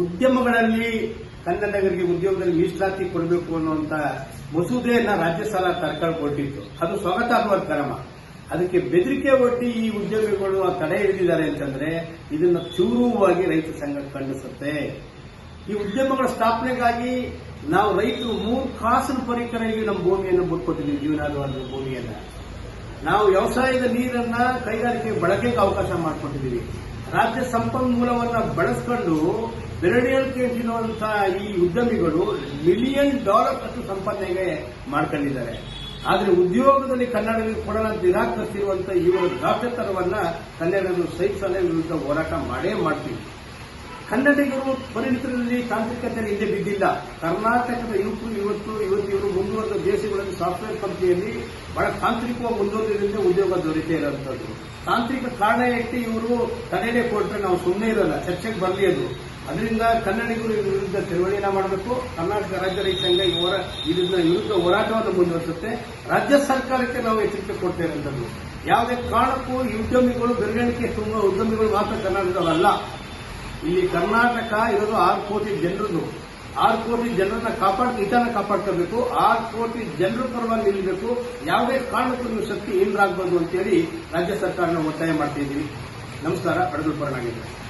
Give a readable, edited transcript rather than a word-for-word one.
ಉದ್ಯಮಗಳಲ್ಲಿ ಕನ್ನಡಿಗರಿಗೆ ಉದ್ಯೋಗದಲ್ಲಿ ಮೀಸಲಾತಿ ಕೊಡಬೇಕು ಅನ್ನುವಂತ ಮಸೂದೆಯನ್ನ ರಾಜ್ಯ ಸರ್ಕಾರ ಕೊಟ್ಟಿತ್ತು. ಅದು ಸ್ವಾಗತಾರ್ಹ ಕ್ರಮ. ಅದಕ್ಕೆ ಬೆದರಿಕೆ ಒಡ್ಡಿ ಈ ಉದ್ಯಮಿಗಳು ತಡೆ ಹಿಡಿದಿದ್ದಾರೆ ಅಂತಂದ್ರೆ ಇದನ್ನ ಚೂರುವಾಗಿ ರೈತ ಸಂಘ ಖಂಡಿಸುತ್ತೆ. ಈ ಉದ್ಯಮಗಳ ಸ್ಥಾಪನೆಗಾಗಿ ನಾವು ರೈತರು 3 ಕಾಸಿನ ಪರಿಕರಗಳಿಗೆ ನಮ್ಮ ಭೂಮಿಯನ್ನು ಬಿಟ್ಕೊಟ್ಟಿದ್ದೀವಿ. ಜೀವನಾಧಾರದ ಭೂಮಿಯನ್ನ ನಾವು ವ್ಯವಸಾಯದ ನೀರನ್ನ ಕೈಗಾರಿಕೆ ಬಳಕೆಗೆ ಅವಕಾಶ ಮಾಡಿಕೊಟ್ಟಿದ್ದೀವಿ. ರಾಜ್ಯ ಸಂಪನ್ಮೂಲವನ್ನ ಬಳಸಿಕೊಂಡು ಬೆರಳಿಕೆ ತಿನ್ನುವಂತಹ ಈ ಉದ್ಯಮಿಗಳು $1 ಮಿಲಿಯನ್ ಅಷ್ಟು ಸಂಪಾದನೆಗೆ ಮಾಡ್ಕೊಂಡಿದ್ದಾರೆ. ಆದರೆ ಉದ್ಯೋಗದಲ್ಲಿ ಕನ್ನಡಿಗರಿಗೆ ಕೊಡಲು ನಿರಾಕರಿಸಿರುವಂತಹ ಇವರ ದಾಖಲೆತನವನ್ನ ಕನ್ನಡಿಗರು ಸಹಿಸಲೇ ವಿರುದ್ಧ ಹೋರಾಟ ಮಾಡೇ ಮಾಡ್ತೀವಿ. ಕನ್ನಡಿಗರು ಪರಿಣಿತರಲ್ಲಿ ತಾಂತ್ರಿಕತೆಯಲ್ಲಿ ಹಿಂದೆ ಬಿದ್ದಿಲ್ಲ. ಕರ್ನಾಟಕದ ಯುವಕರು ಇವತ್ತು ಮುಂದುವರೆದ ದೇಶಗಳಲ್ಲಿ ಸಾಫ್ಟ್ವೇರ್ ಕಂಪನಿಯಲ್ಲಿ ಬಹಳ ತಾಂತ್ರಿಕವಾಗಿ ಮುಂದುವರೆದ್ರಿಂದ ಉದ್ಯೋಗ ದೊರೆತೇ ಇರುವಂತದ್ದು. ತಾಂತ್ರಿಕ ಕಾರಣ ಇಟ್ಟು ಇವರು ತಡೆಯೇ ಕೊಟ್ಟರೆ ನಾವು ಸುಮ್ಮನೆ ಇರಲ್ಲ, ಚರ್ಚೆಗೆ ಬರಲಿ ಅದು. ಅದರಿಂದ ಕನ್ನಡಿಗರು ವಿರುದ್ಧ ಚಳವಳಿಯನ್ನ ಮಾಡಬೇಕು. ಕರ್ನಾಟಕ ರಾಜ್ಯ ರೈತ ಸಂಘ ಇದನ್ನ ವಿರುದ್ಧ ಹೋರಾಟವನ್ನು ಮುಂದುವರಿಸುತ್ತೆ. ರಾಜ್ಯ ಸರ್ಕಾರಕ್ಕೆ ನಾವು ಎಚ್ಚರಿಕೆ ಕೊಡ್ತಾ ಇರುವಂತದ್ದು, ಯಾವುದೇ ಕಾರಣಕ್ಕೂ ಈ ಉದ್ಯಮಿಗಳು ಬೆರಳಿಕೆ ತುಂಬ ಉದ್ಯಮಿಗಳು ಮಾತ್ರ ಕರ್ನಾಟಕದಲ್ಲ. ಇಲ್ಲಿ ಕರ್ನಾಟಕ ಇರೋದು 6 ಕೋಟಿ ಜನರನ್ನು, 6 ಕೋಟಿ ಜನರನ್ನ ಹಿತನ ಕಾಪಾಡ್ಕೋಬೇಕು. 6 ಕೋಟಿ ಜನರ ಪರವಾಗಿ ನಿಲ್ಲಬೇಕು. ಯಾವುದೇ ಕಾರಣಕ್ಕೂ ನೀವು ಶಕ್ತಿ ಏನಾಗಬಾರ್ದು ಅಂತೇಳಿ ರಾಜ್ಯ ಸರ್ಕಾರನ ಒತ್ತಾಯ ಮಾಡ್ತಾ ಇದ್ದೀವಿ. ನಮಸ್ಕಾರ. ಬಡಗಲ್ ಪರನಾಗಿದ್ದಾರೆ.